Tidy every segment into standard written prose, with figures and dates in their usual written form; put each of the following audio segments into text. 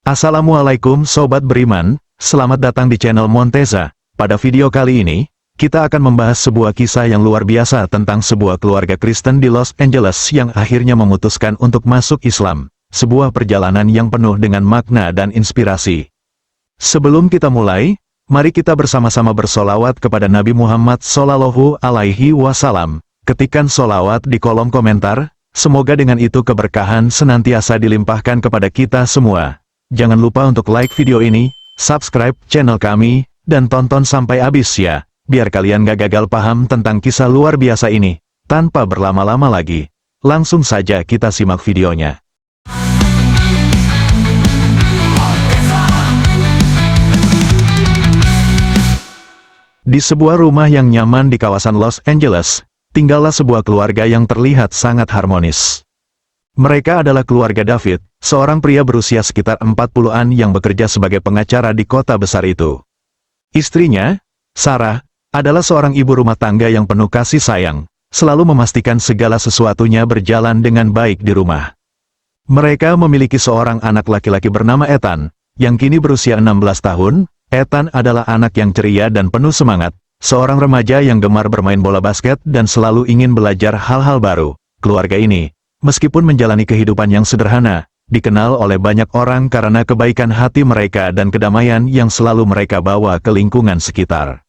Assalamualaikum Sobat Beriman, selamat datang di channel Monteza. Pada video kali ini, kita akan membahas sebuah kisah yang luar biasa tentang sebuah keluarga Kristen di Los Angeles yang akhirnya memutuskan untuk masuk Islam. Sebuah perjalanan yang penuh dengan makna dan inspirasi. Sebelum kita mulai, mari kita bersama-sama bersolawat kepada Nabi Muhammad Sallallahu Alaihi Wasallam. Ketikkan solawat di kolom komentar, semoga dengan itu keberkahan senantiasa dilimpahkan kepada kita semua. Jangan lupa untuk like video ini, subscribe channel kami, dan tonton sampai habis ya, biar kalian gak gagal paham tentang kisah luar biasa ini. Tanpa berlama-lama lagi, langsung saja kita simak videonya. Di sebuah rumah yang nyaman di kawasan Los Angeles, tinggallah sebuah keluarga yang terlihat sangat harmonis. Mereka adalah keluarga David, seorang pria berusia sekitar 40-an yang bekerja sebagai pengacara di kota besar itu. Istrinya, Sarah, adalah seorang ibu rumah tangga yang penuh kasih sayang, selalu memastikan segala sesuatunya berjalan dengan baik di rumah. Mereka memiliki seorang anak laki-laki bernama Ethan, yang kini berusia 16 tahun. Ethan adalah anak yang ceria dan penuh semangat, seorang remaja yang gemar bermain bola basket dan selalu ingin belajar hal-hal baru. Keluarga ini, meskipun menjalani kehidupan yang sederhana, dikenal oleh banyak orang karena kebaikan hati mereka dan kedamaian yang selalu mereka bawa ke lingkungan sekitar.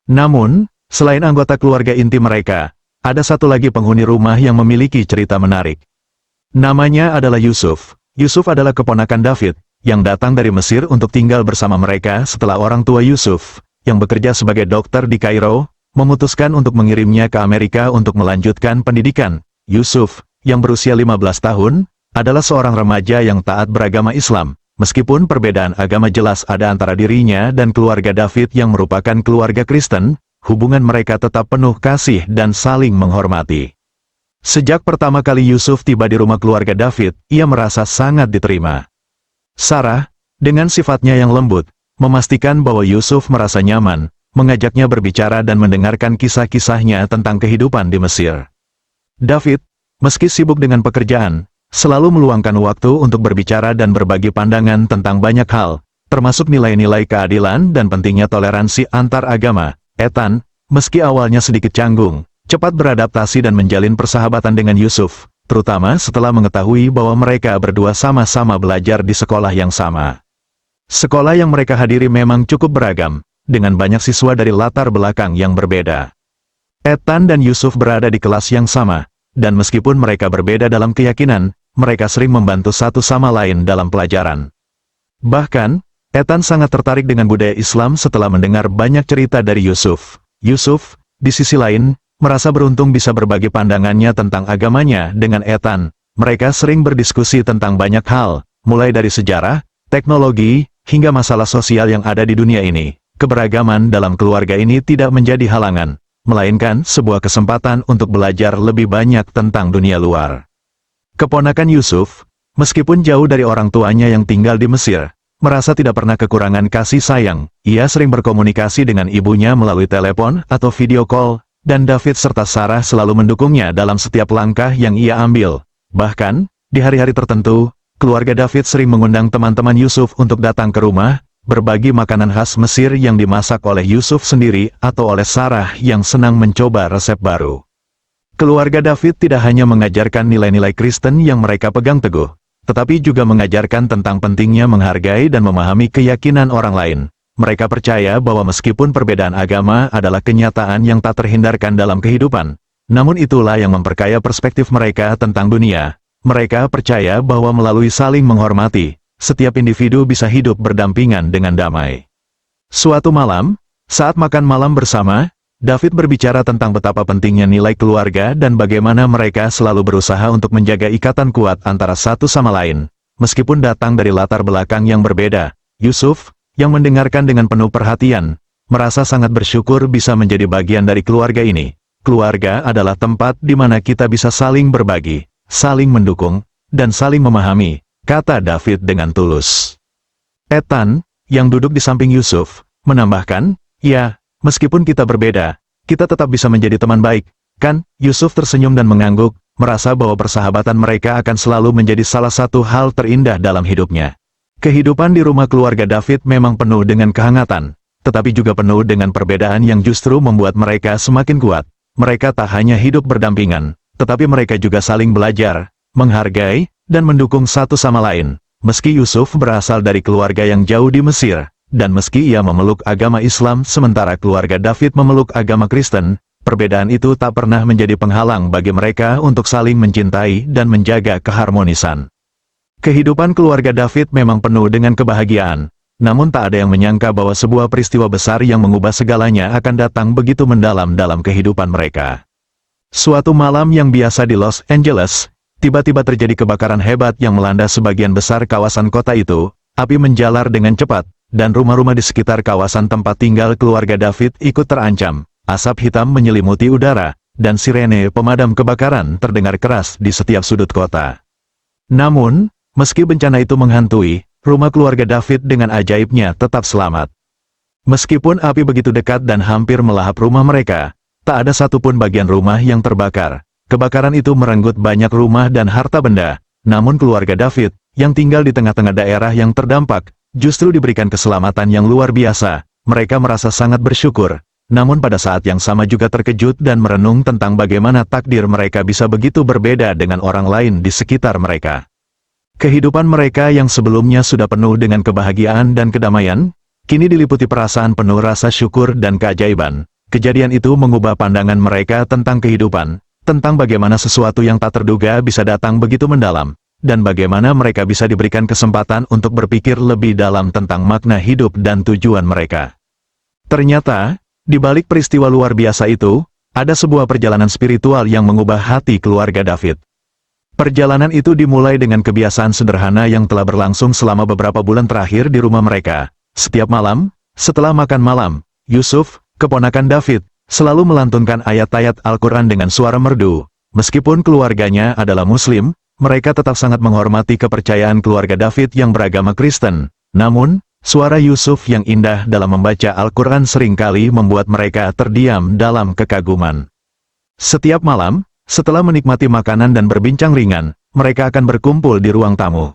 Namun, selain anggota keluarga inti mereka, ada satu lagi penghuni rumah yang memiliki cerita menarik. Namanya adalah Yusuf. Yusuf adalah keponakan David, yang datang dari Mesir untuk tinggal bersama mereka setelah orang tua Yusuf, yang bekerja sebagai dokter di Kairo, memutuskan untuk mengirimnya ke Amerika untuk melanjutkan pendidikan. Yusuf, yang berusia 15 tahun, adalah seorang remaja yang taat beragama Islam. Meskipun perbedaan agama jelas ada antara dirinya dan keluarga David yang merupakan keluarga Kristen, hubungan mereka tetap penuh kasih dan saling menghormati. Sejak pertama kali Yusuf tiba di rumah keluarga David, ia merasa sangat diterima. Sarah, dengan sifatnya yang lembut, memastikan bahwa Yusuf merasa nyaman, mengajaknya berbicara dan mendengarkan kisah-kisahnya tentang kehidupan di Mesir. David, meski sibuk dengan pekerjaan, selalu meluangkan waktu untuk berbicara dan berbagi pandangan tentang banyak hal, termasuk nilai-nilai keadilan dan pentingnya toleransi antar agama. Ethan, meski awalnya sedikit canggung, cepat beradaptasi dan menjalin persahabatan dengan Yusuf, terutama setelah mengetahui bahwa mereka berdua sama-sama belajar di sekolah yang sama. Sekolah yang mereka hadiri memang cukup beragam, dengan banyak siswa dari latar belakang yang berbeda. Ethan dan Yusuf berada di kelas yang sama, dan meskipun mereka berbeda dalam keyakinan, mereka sering membantu satu sama lain dalam pelajaran. Bahkan, Ethan sangat tertarik dengan budaya Islam setelah mendengar banyak cerita dari Yusuf. Yusuf, di sisi lain, merasa beruntung bisa berbagi pandangannya tentang agamanya dengan Ethan. Mereka sering berdiskusi tentang banyak hal, mulai dari sejarah, teknologi, hingga masalah sosial yang ada di dunia ini. Keberagaman dalam keluarga ini tidak menjadi halangan, melainkan sebuah kesempatan untuk belajar lebih banyak tentang dunia luar. Keponakan Yusuf, meskipun jauh dari orang tuanya yang tinggal di Mesir, merasa tidak pernah kekurangan kasih sayang. Ia sering berkomunikasi dengan ibunya melalui telepon atau video call, dan David serta Sarah selalu mendukungnya dalam setiap langkah yang ia ambil. Bahkan, di hari-hari tertentu, keluarga David sering mengundang teman-teman Yusuf untuk datang ke rumah, berbagi makanan khas Mesir yang dimasak oleh Yusuf sendiri atau oleh Sarah yang senang mencoba resep baru. Keluarga David tidak hanya mengajarkan nilai-nilai Kristen yang mereka pegang teguh, tetapi juga mengajarkan tentang pentingnya menghargai dan memahami keyakinan orang lain. Mereka percaya bahwa meskipun perbedaan agama adalah kenyataan yang tak terhindarkan dalam kehidupan, namun itulah yang memperkaya perspektif mereka tentang dunia. Mereka percaya bahwa melalui saling menghormati, setiap individu bisa hidup berdampingan dengan damai. Suatu malam, saat makan malam bersama, David berbicara tentang betapa pentingnya nilai keluarga dan bagaimana mereka selalu berusaha untuk menjaga ikatan kuat antara satu sama lain. Meskipun datang dari latar belakang yang berbeda, Yusuf, yang mendengarkan dengan penuh perhatian, merasa sangat bersyukur bisa menjadi bagian dari keluarga ini. Keluarga adalah tempat di mana kita bisa saling berbagi, saling mendukung, dan saling memahami, kata David dengan tulus. Ethan, yang duduk di samping Yusuf, menambahkan, ya, meskipun kita berbeda, kita tetap bisa menjadi teman baik, kan? Yusuf tersenyum dan mengangguk, merasa bahwa persahabatan mereka akan selalu menjadi salah satu hal terindah dalam hidupnya. Kehidupan di rumah keluarga David memang penuh dengan kehangatan, tetapi juga penuh dengan perbedaan yang justru membuat mereka semakin kuat. Mereka tak hanya hidup berdampingan, tetapi mereka juga saling belajar, menghargai, dan mendukung satu sama lain. Meski Yusuf berasal dari keluarga yang jauh di Mesir, dan meski ia memeluk agama Islam sementara keluarga David memeluk agama Kristen, perbedaan itu tak pernah menjadi penghalang bagi mereka untuk saling mencintai dan menjaga keharmonisan. Kehidupan keluarga David memang penuh dengan kebahagiaan, namun tak ada yang menyangka bahwa sebuah peristiwa besar yang mengubah segalanya akan datang begitu mendalam dalam kehidupan mereka. Suatu malam yang biasa di Los Angeles, tiba-tiba terjadi kebakaran hebat yang melanda sebagian besar kawasan kota itu. Api menjalar dengan cepat, dan rumah-rumah di sekitar kawasan tempat tinggal keluarga David ikut terancam. Asap hitam menyelimuti udara, dan sirene pemadam kebakaran terdengar keras di setiap sudut kota. Namun, meski bencana itu menghantui, rumah keluarga David dengan ajaibnya tetap selamat. Meskipun api begitu dekat dan hampir melahap rumah mereka, tak ada satupun bagian rumah yang terbakar. Kebakaran itu merenggut banyak rumah dan harta benda, namun keluarga David, yang tinggal di tengah-tengah daerah yang terdampak, justru diberikan keselamatan yang luar biasa. Mereka merasa sangat bersyukur, namun pada saat yang sama juga terkejut dan merenung tentang bagaimana takdir mereka bisa begitu berbeda dengan orang lain di sekitar mereka. Kehidupan mereka yang sebelumnya sudah penuh dengan kebahagiaan dan kedamaian, kini diliputi perasaan penuh rasa syukur dan keajaiban. Kejadian itu mengubah pandangan mereka tentang kehidupan, tentang bagaimana sesuatu yang tak terduga bisa datang begitu mendalam, dan bagaimana mereka bisa diberikan kesempatan untuk berpikir lebih dalam tentang makna hidup dan tujuan mereka. Ternyata, di balik peristiwa luar biasa itu, ada sebuah perjalanan spiritual yang mengubah hati keluarga David. Perjalanan itu dimulai dengan kebiasaan sederhana yang telah berlangsung selama beberapa bulan terakhir di rumah mereka. Setiap malam, setelah makan malam, Yusuf, keponakan David, selalu melantunkan ayat-ayat Al-Quran dengan suara merdu. Meskipun keluarganya adalah Muslim, mereka tetap sangat menghormati kepercayaan keluarga David yang beragama Kristen. Namun, suara Yusuf yang indah dalam membaca Al-Quran seringkali membuat mereka terdiam dalam kekaguman. Setiap malam, setelah menikmati makanan dan berbincang ringan, mereka akan berkumpul di ruang tamu.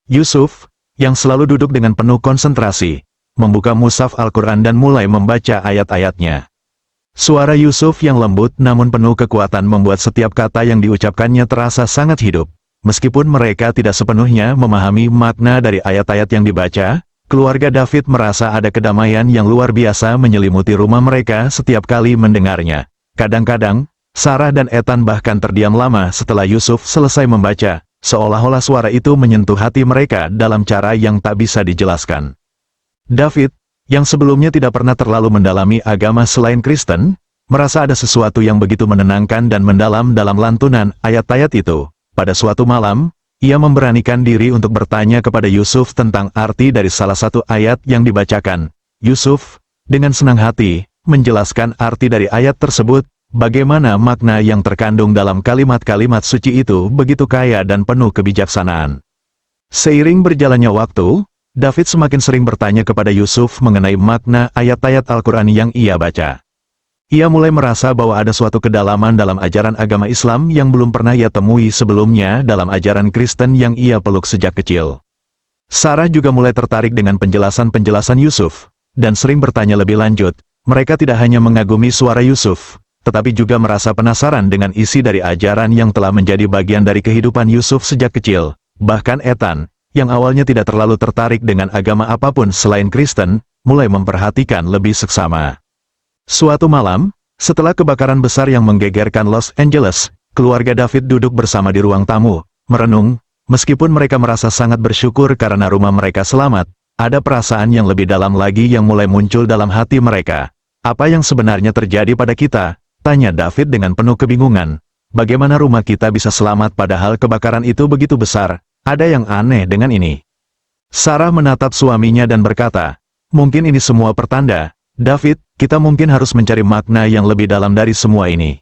Yusuf, yang selalu duduk dengan penuh konsentrasi, membuka mushaf Al-Quran dan mulai membaca ayat-ayatnya. Suara Yusuf yang lembut namun penuh kekuatan membuat setiap kata yang diucapkannya terasa sangat hidup. Meskipun mereka tidak sepenuhnya memahami makna dari ayat-ayat yang dibaca, keluarga David merasa ada kedamaian yang luar biasa menyelimuti rumah mereka setiap kali mendengarnya. Kadang-kadang, Sarah dan Ethan bahkan terdiam lama setelah Yusuf selesai membaca, seolah-olah suara itu menyentuh hati mereka dalam cara yang tak bisa dijelaskan. David, yang sebelumnya tidak pernah terlalu mendalami agama selain Kristen, merasa ada sesuatu yang begitu menenangkan dan mendalam dalam lantunan ayat-ayat itu. Pada suatu malam, ia memberanikan diri untuk bertanya kepada Yusuf tentang arti dari salah satu ayat yang dibacakan. Yusuf, dengan senang hati, menjelaskan arti dari ayat tersebut, bagaimana makna yang terkandung dalam kalimat-kalimat suci itu begitu kaya dan penuh kebijaksanaan. Seiring berjalannya waktu, David semakin sering bertanya kepada Yusuf mengenai makna ayat-ayat Al-Quran yang ia baca. Ia mulai merasa bahwa ada suatu kedalaman dalam ajaran agama Islam yang belum pernah ia temui sebelumnya dalam ajaran Kristen yang ia peluk sejak kecil. Sarah juga mulai tertarik dengan penjelasan-penjelasan Yusuf, dan sering bertanya lebih lanjut. Mereka tidak hanya mengagumi suara Yusuf, tetapi juga merasa penasaran dengan isi dari ajaran yang telah menjadi bagian dari kehidupan Yusuf sejak kecil. Bahkan Ethan, yang awalnya tidak terlalu tertarik dengan agama apapun selain Kristen, mulai memperhatikan lebih seksama. Suatu malam, setelah kebakaran besar yang menggegerkan Los Angeles, keluarga David duduk bersama di ruang tamu, merenung. Meskipun mereka merasa sangat bersyukur karena rumah mereka selamat, ada perasaan yang lebih dalam lagi yang mulai muncul dalam hati mereka. Apa yang sebenarnya terjadi pada kita? Tanya David dengan penuh kebingungan. Bagaimana rumah kita bisa selamat padahal kebakaran itu begitu besar? Ada yang aneh dengan ini. Sarah menatap suaminya dan berkata, mungkin ini semua pertanda. David, kita mungkin harus mencari makna yang lebih dalam dari semua ini.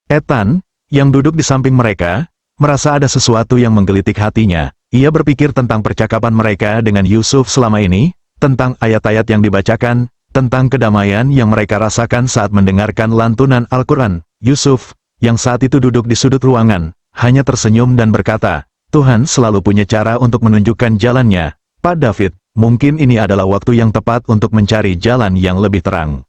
Ethan, yang duduk di samping mereka, merasa ada sesuatu yang menggelitik hatinya. Ia berpikir tentang percakapan mereka dengan Yusuf selama ini, tentang ayat-ayat yang dibacakan, tentang kedamaian yang mereka rasakan saat mendengarkan lantunan Al-Quran. Yusuf, yang saat itu duduk di sudut ruangan, hanya tersenyum dan berkata, Tuhan selalu punya cara untuk menunjukkan jalannya. Pak David, mungkin ini adalah waktu yang tepat untuk mencari jalan yang lebih terang.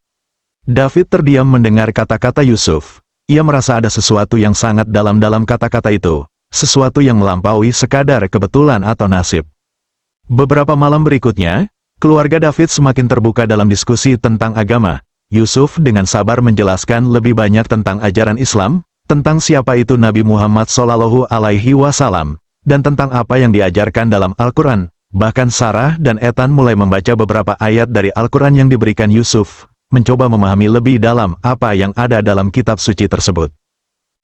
David terdiam mendengar kata-kata Yusuf. Ia merasa ada sesuatu yang sangat dalam kata-kata itu, sesuatu yang melampaui sekadar kebetulan atau nasib. Beberapa malam berikutnya, keluarga David semakin terbuka dalam diskusi tentang agama. Yusuf dengan sabar menjelaskan lebih banyak tentang ajaran Islam, tentang siapa itu Nabi Muhammad Shallallahu Alaihi Wasallam, dan tentang apa yang diajarkan dalam Al-Quran. Bahkan Sarah dan Ethan mulai membaca beberapa ayat dari Al-Quran yang diberikan Yusuf, mencoba memahami lebih dalam apa yang ada dalam kitab suci tersebut.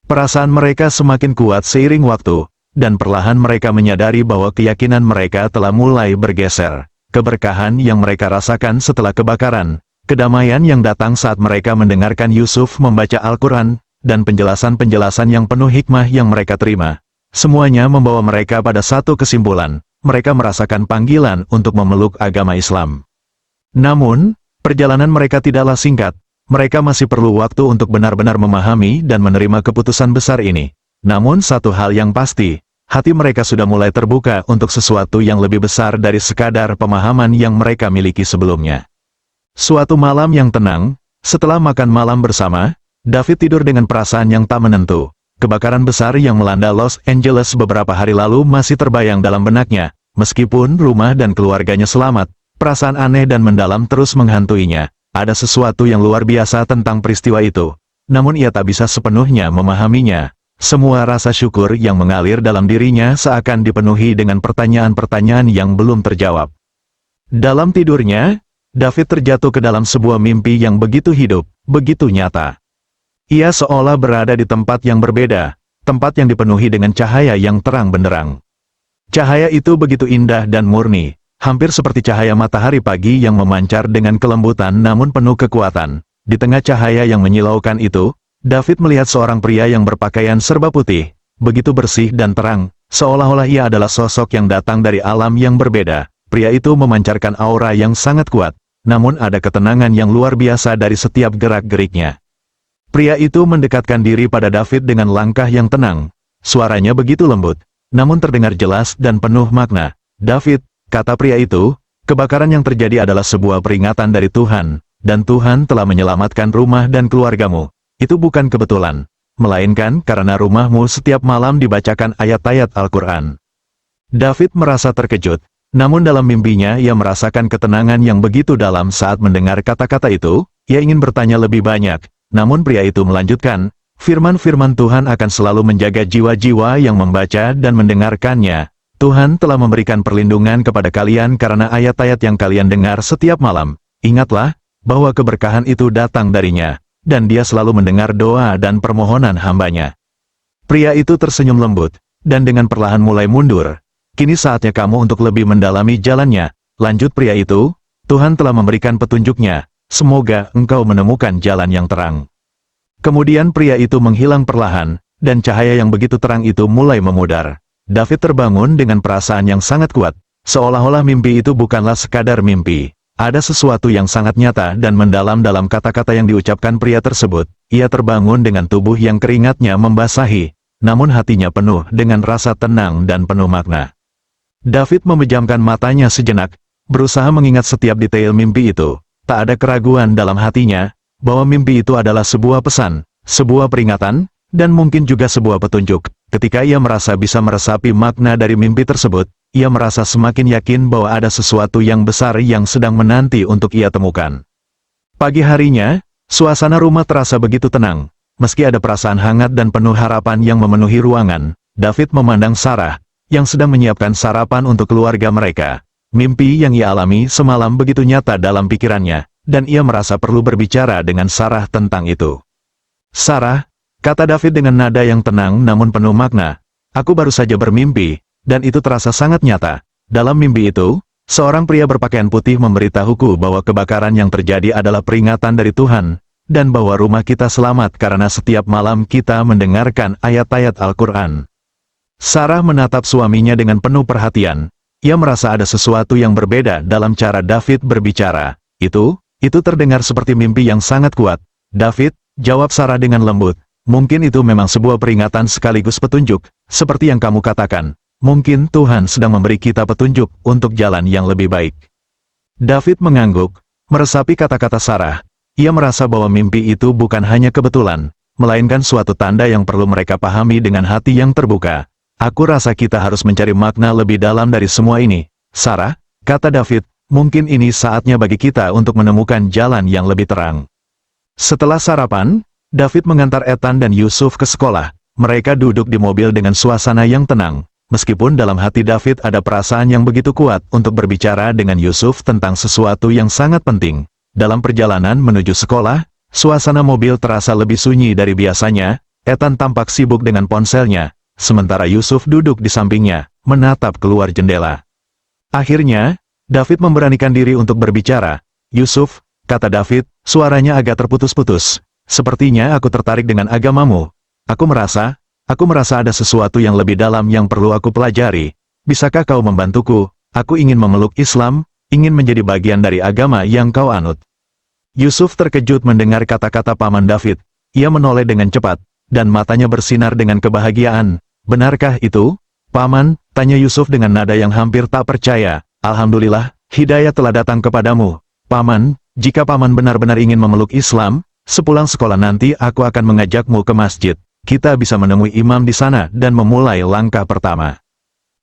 Perasaan mereka semakin kuat seiring waktu, dan perlahan mereka menyadari bahwa keyakinan mereka telah mulai bergeser. Keberkahan yang mereka rasakan setelah kebakaran, kedamaian yang datang saat mereka mendengarkan Yusuf membaca Al-Quran, dan penjelasan-penjelasan yang penuh hikmah yang mereka terima. Semuanya membawa mereka pada satu kesimpulan. Mereka merasakan panggilan untuk memeluk agama Islam. Namun, perjalanan mereka tidaklah singkat. Mereka masih perlu waktu untuk benar-benar memahami dan menerima keputusan besar ini. Namun satu hal yang pasti, hati mereka sudah mulai terbuka untuk sesuatu yang lebih besar dari sekadar pemahaman yang mereka miliki sebelumnya. Suatu malam yang tenang, setelah makan malam bersama, David tidur dengan perasaan yang tak menentu. Kebakaran besar yang melanda Los Angeles beberapa hari lalu masih terbayang dalam benaknya. Meskipun rumah dan keluarganya selamat, perasaan aneh dan mendalam terus menghantuinya. Ada sesuatu yang luar biasa tentang peristiwa itu. Namun ia tak bisa sepenuhnya memahaminya. Semua rasa syukur yang mengalir dalam dirinya seakan dipenuhi dengan pertanyaan-pertanyaan yang belum terjawab. Dalam tidurnya, David terjatuh ke dalam sebuah mimpi yang begitu hidup, begitu nyata. Ia seolah berada di tempat yang berbeda, tempat yang dipenuhi dengan cahaya yang terang benderang. Cahaya itu begitu indah dan murni, hampir seperti cahaya matahari pagi yang memancar dengan kelembutan namun penuh kekuatan. Di tengah cahaya yang menyilaukan itu, David melihat seorang pria yang berpakaian serba putih, begitu bersih dan terang, seolah-olah ia adalah sosok yang datang dari alam yang berbeda. Pria itu memancarkan aura yang sangat kuat, namun ada ketenangan yang luar biasa dari setiap gerak-geriknya. Pria itu mendekatkan diri pada David dengan langkah yang tenang. Suaranya begitu lembut, namun terdengar jelas dan penuh makna. David, kata pria itu, kebakaran yang terjadi adalah sebuah peringatan dari Tuhan, dan Tuhan telah menyelamatkan rumah dan keluargamu. Itu bukan kebetulan, melainkan karena rumahmu setiap malam dibacakan ayat-ayat Al-Quran. David merasa terkejut, namun dalam mimpinya ia merasakan ketenangan yang begitu dalam saat mendengar kata-kata itu. Ia ingin bertanya lebih banyak. Namun pria itu melanjutkan, firman-firman Tuhan akan selalu menjaga jiwa-jiwa yang membaca dan mendengarkannya. Tuhan telah memberikan perlindungan kepada kalian karena ayat-ayat yang kalian dengar setiap malam. Ingatlah, bahwa keberkahan itu datang darinya, dan dia selalu mendengar doa dan permohonan hambanya. Pria itu tersenyum lembut, dan dengan perlahan mulai mundur. Kini saatnya kamu untuk lebih mendalami jalannya, lanjut pria itu, Tuhan telah memberikan petunjuknya. Semoga engkau menemukan jalan yang terang. Kemudian pria itu menghilang perlahan, dan cahaya yang begitu terang itu mulai memudar. David terbangun dengan perasaan yang sangat kuat, seolah-olah mimpi itu bukanlah sekadar mimpi. Ada sesuatu yang sangat nyata dan mendalam dalam kata-kata yang diucapkan pria tersebut. Ia terbangun dengan tubuh yang keringatnya membasahi, namun hatinya penuh dengan rasa tenang dan penuh makna. David memejamkan matanya sejenak, berusaha mengingat setiap detail mimpi itu. Tak ada keraguan dalam hatinya, bahwa mimpi itu adalah sebuah pesan, sebuah peringatan, dan mungkin juga sebuah petunjuk. Ketika ia merasa bisa meresapi makna dari mimpi tersebut, ia merasa semakin yakin bahwa ada sesuatu yang besar yang sedang menanti untuk ia temukan. Pagi harinya, suasana rumah terasa begitu tenang. Meski ada perasaan hangat dan penuh harapan yang memenuhi ruangan, David memandang Sarah, yang sedang menyiapkan sarapan untuk keluarga mereka. Mimpi yang ia alami semalam begitu nyata dalam pikirannya, dan ia merasa perlu berbicara dengan Sarah tentang itu. Sarah, kata David dengan nada yang tenang namun penuh makna, aku baru saja bermimpi, dan itu terasa sangat nyata. Dalam mimpi itu, seorang pria berpakaian putih memberitahuku bahwa kebakaran yang terjadi adalah peringatan dari Tuhan, dan bahwa rumah kita selamat karena setiap malam kita mendengarkan ayat-ayat Al-Quran. Sarah menatap suaminya dengan penuh perhatian. Ia merasa ada sesuatu yang berbeda dalam cara David berbicara. Itu terdengar seperti mimpi yang sangat kuat. David, jawab Sarah dengan lembut. Mungkin itu memang sebuah peringatan sekaligus petunjuk, seperti yang kamu katakan. Mungkin Tuhan sedang memberi kita petunjuk untuk jalan yang lebih baik. David mengangguk, meresapi kata-kata Sarah. Ia merasa bahwa mimpi itu bukan hanya kebetulan, melainkan suatu tanda yang perlu mereka pahami dengan hati yang terbuka. Aku rasa kita harus mencari makna lebih dalam dari semua ini. Sarah, kata David, mungkin ini saatnya bagi kita untuk menemukan jalan yang lebih terang. Setelah sarapan, David mengantar Ethan dan Yusuf ke sekolah. Mereka duduk di mobil dengan suasana yang tenang. Meskipun dalam hati David ada perasaan yang begitu kuat untuk berbicara dengan Yusuf tentang sesuatu yang sangat penting. Dalam perjalanan menuju sekolah, suasana mobil terasa lebih sunyi dari biasanya. Ethan tampak sibuk dengan ponselnya, sementara Yusuf duduk di sampingnya, menatap keluar jendela. Akhirnya, David memberanikan diri untuk berbicara. Yusuf, kata David, suaranya agak terputus-putus. Sepertinya aku tertarik dengan agamamu. Aku merasa ada sesuatu yang lebih dalam yang perlu aku pelajari. Bisakah kau membantuku? Aku ingin memeluk Islam, ingin menjadi bagian dari agama yang kau anut. Yusuf terkejut mendengar kata-kata paman David. Ia menoleh dengan cepat, dan matanya bersinar dengan kebahagiaan. Benarkah itu, paman? Tanya Yusuf dengan nada yang hampir tak percaya. Alhamdulillah, hidayah telah datang kepadamu. Paman, jika paman benar-benar ingin memeluk Islam, sepulang sekolah nanti aku akan mengajakmu ke masjid. Kita bisa menemui imam di sana dan memulai langkah pertama.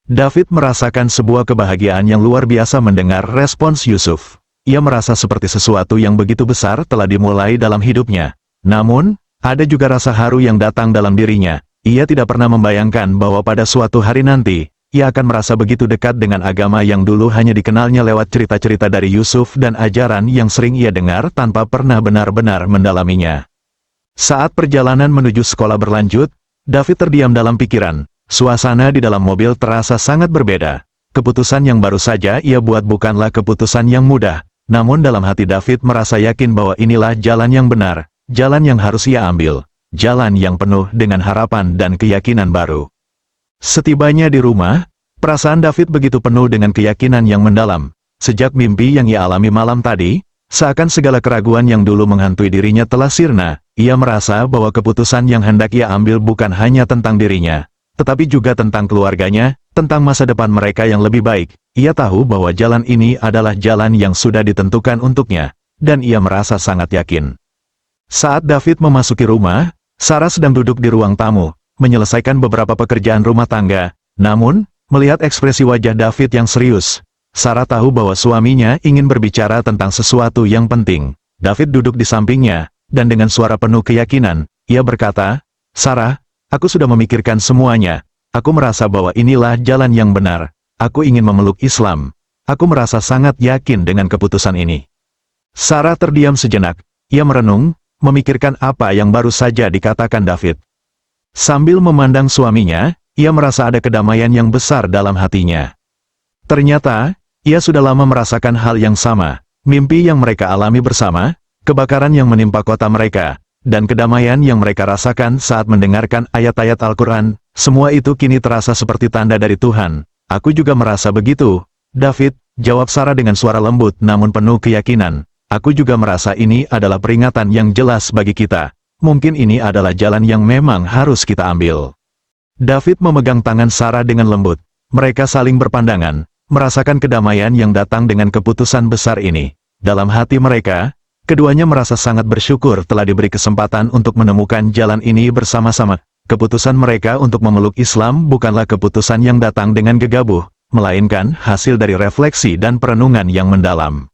David merasakan sebuah kebahagiaan yang luar biasa mendengar respons Yusuf. Ia merasa seperti sesuatu yang begitu besar telah dimulai dalam hidupnya. Namun, ada juga rasa haru yang datang dalam dirinya. Ia tidak pernah membayangkan bahwa pada suatu hari nanti, ia akan merasa begitu dekat dengan agama yang dulu hanya dikenalnya lewat cerita-cerita dari Yusuf dan ajaran yang sering ia dengar tanpa pernah benar-benar mendalaminya. Saat perjalanan menuju sekolah berlanjut, David terdiam dalam pikiran. Suasana di dalam mobil terasa sangat berbeda. Keputusan yang baru saja ia buat bukanlah keputusan yang mudah. Namun dalam hati David merasa yakin bahwa inilah jalan yang benar, jalan yang harus ia ambil, jalan yang penuh dengan harapan dan keyakinan baru. Setibanya di rumah, perasaan David begitu penuh dengan keyakinan yang mendalam. Sejak mimpi yang ia alami malam tadi, seakan segala keraguan yang dulu menghantui dirinya telah sirna. Ia merasa bahwa keputusan yang hendak ia ambil bukan hanya tentang dirinya, tetapi juga tentang keluarganya, tentang masa depan mereka yang lebih baik. Ia tahu bahwa jalan ini adalah jalan yang sudah ditentukan untuknya, dan ia merasa sangat yakin. Saat David memasuki rumah, Sarah sedang duduk di ruang tamu, menyelesaikan beberapa pekerjaan rumah tangga. Namun, melihat ekspresi wajah David yang serius, Sarah tahu bahwa suaminya ingin berbicara tentang sesuatu yang penting. David duduk di sampingnya, dan dengan suara penuh keyakinan, ia berkata, Sarah, aku sudah memikirkan semuanya. Aku merasa bahwa inilah jalan yang benar. Aku ingin memeluk Islam. Aku merasa sangat yakin dengan keputusan ini. Sarah terdiam sejenak. Ia merenung, memikirkan apa yang baru saja dikatakan David. Sambil memandang suaminya, ia merasa ada kedamaian yang besar dalam hatinya. Ternyata, ia sudah lama merasakan hal yang sama. Mimpi yang mereka alami bersama, kebakaran yang menimpa kota mereka, dan kedamaian yang mereka rasakan saat mendengarkan ayat-ayat Al-Quran, semua itu kini terasa seperti tanda dari Tuhan. Aku juga merasa begitu, David, jawab Sarah dengan suara lembut namun penuh keyakinan. Aku juga merasa ini adalah peringatan yang jelas bagi kita. Mungkin ini adalah jalan yang memang harus kita ambil. David memegang tangan Sarah dengan lembut. Mereka saling berpandangan, merasakan kedamaian yang datang dengan keputusan besar ini. Dalam hati mereka, keduanya merasa sangat bersyukur telah diberi kesempatan untuk menemukan jalan ini bersama-sama. Keputusan mereka untuk memeluk Islam bukanlah keputusan yang datang dengan gegabah, melainkan hasil dari refleksi dan perenungan yang mendalam.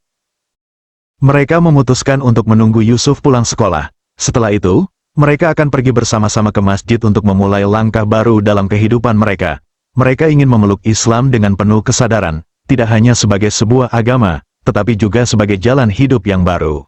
Mereka memutuskan untuk menunggu Yusuf pulang sekolah. Setelah itu, mereka akan pergi bersama-sama ke masjid untuk memulai langkah baru dalam kehidupan mereka. Mereka ingin memeluk Islam dengan penuh kesadaran, tidak hanya sebagai sebuah agama, tetapi juga sebagai jalan hidup yang baru.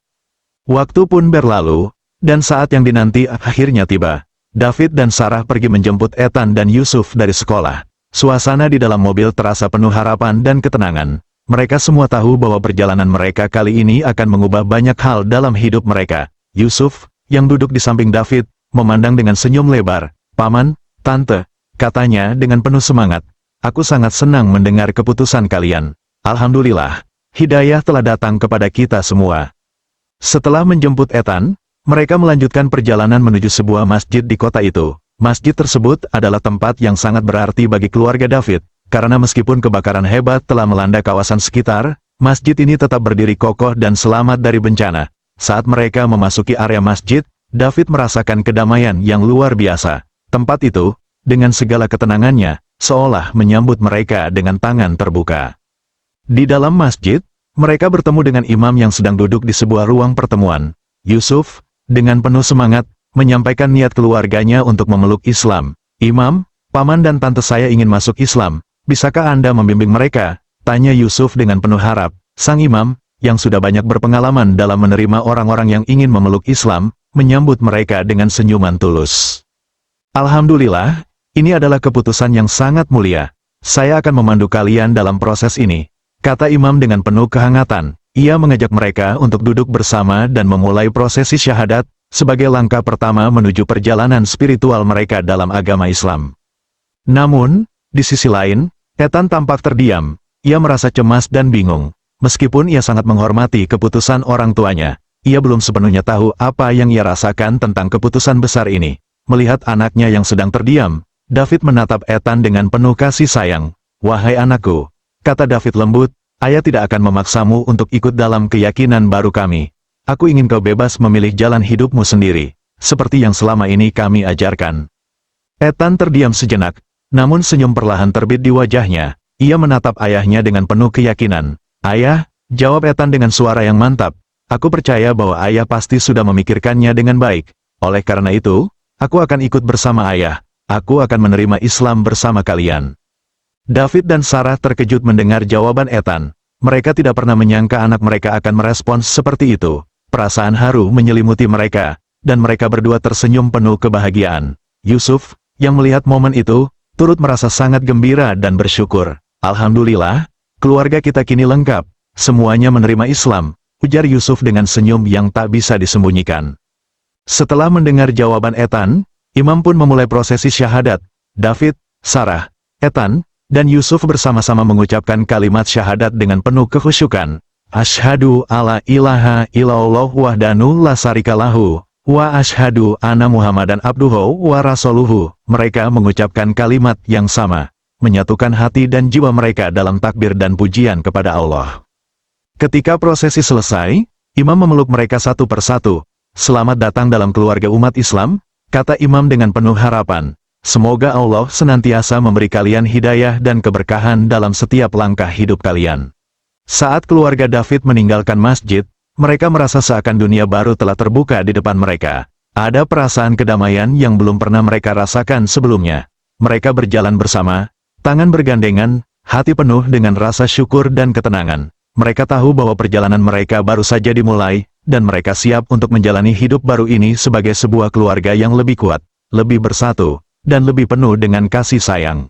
Waktu pun berlalu, dan saat yang dinanti akhirnya tiba. David dan Sarah pergi menjemput Ethan dan Yusuf dari sekolah. Suasana di dalam mobil terasa penuh harapan dan ketenangan. Mereka semua tahu bahwa perjalanan mereka kali ini akan mengubah banyak hal dalam hidup mereka. Yusuf, yang duduk di samping David, memandang dengan senyum lebar. Paman, Tante, katanya dengan penuh semangat. Aku sangat senang mendengar keputusan kalian. Alhamdulillah, hidayah telah datang kepada kita semua. Setelah menjemput Ethan, mereka melanjutkan perjalanan menuju sebuah masjid di kota itu. Masjid tersebut adalah tempat yang sangat berarti bagi keluarga David, karena meskipun kebakaran hebat telah melanda kawasan sekitar, masjid ini tetap berdiri kokoh dan selamat dari bencana. Saat mereka memasuki area masjid, David merasakan kedamaian yang luar biasa. Tempat itu, dengan segala ketenangannya, seolah menyambut mereka dengan tangan terbuka. Di dalam masjid, mereka bertemu dengan imam yang sedang duduk di sebuah ruang pertemuan. Yusuf, dengan penuh semangat, menyampaikan niat keluarganya untuk memeluk Islam. "Imam, paman dan tante saya ingin masuk Islam. Bisakah Anda membimbing mereka?" tanya Yusuf dengan penuh harap. Sang imam, yang sudah banyak berpengalaman dalam menerima orang-orang yang ingin memeluk Islam, menyambut mereka dengan senyuman tulus. "Alhamdulillah, ini adalah keputusan yang sangat mulia. Saya akan memandu kalian dalam proses ini," kata imam dengan penuh kehangatan. Ia mengajak mereka untuk duduk bersama dan memulai prosesi syahadat, sebagai langkah pertama menuju perjalanan spiritual mereka dalam agama Islam. Namun, di sisi lain, Ethan tampak terdiam. Ia merasa cemas dan bingung. Meskipun ia sangat menghormati keputusan orang tuanya, ia belum sepenuhnya tahu apa yang ia rasakan tentang keputusan besar ini. Melihat anaknya yang sedang terdiam, David menatap Ethan dengan penuh kasih sayang. "Wahai anakku," kata David lembut, "ayah tidak akan memaksamu untuk ikut dalam keyakinan baru kami. Aku ingin kau bebas memilih jalan hidupmu sendiri, seperti yang selama ini kami ajarkan." Ethan terdiam sejenak, namun senyum perlahan terbit di wajahnya. Ia menatap ayahnya dengan penuh keyakinan. "Ayah," jawab Ethan dengan suara yang mantap, "aku percaya bahwa ayah pasti sudah memikirkannya dengan baik. Oleh karena itu, aku akan ikut bersama ayah. Aku akan menerima Islam bersama kalian." David dan Sarah terkejut mendengar jawaban Ethan. Mereka tidak pernah menyangka anak mereka akan merespons seperti itu. Perasaan haru menyelimuti mereka, dan mereka berdua tersenyum penuh kebahagiaan. Yusuf, yang melihat momen itu, turut merasa sangat gembira dan bersyukur. "Alhamdulillah, keluarga kita kini lengkap. Semuanya menerima Islam," ujar Yusuf dengan senyum yang tak bisa disembunyikan. Setelah mendengar jawaban Ethan, imam pun memulai prosesi syahadat. David, Sarah, Ethan, dan Yusuf bersama-sama mengucapkan kalimat syahadat dengan penuh kekhusyukan. "Asyhadu alla ilaha illallah wahdanu la syarika lahu, wa asyhadu anna Muhammadan abduhu wa rasuluhu." Mereka mengucapkan kalimat yang sama, menyatukan hati dan jiwa mereka dalam takbir dan pujian kepada Allah. Ketika prosesi selesai, imam memeluk mereka satu persatu. "Selamat datang dalam keluarga umat Islam," kata imam dengan penuh harapan. "Semoga Allah senantiasa memberi kalian hidayah dan keberkahan dalam setiap langkah hidup kalian." Saat keluarga David meninggalkan masjid, mereka merasa seakan dunia baru telah terbuka di depan mereka. Ada perasaan kedamaian yang belum pernah mereka rasakan sebelumnya. Mereka berjalan bersama, tangan bergandengan, hati penuh dengan rasa syukur dan ketenangan. Mereka tahu bahwa perjalanan mereka baru saja dimulai, dan mereka siap untuk menjalani hidup baru ini sebagai sebuah keluarga yang lebih kuat, lebih bersatu, dan lebih penuh dengan kasih sayang.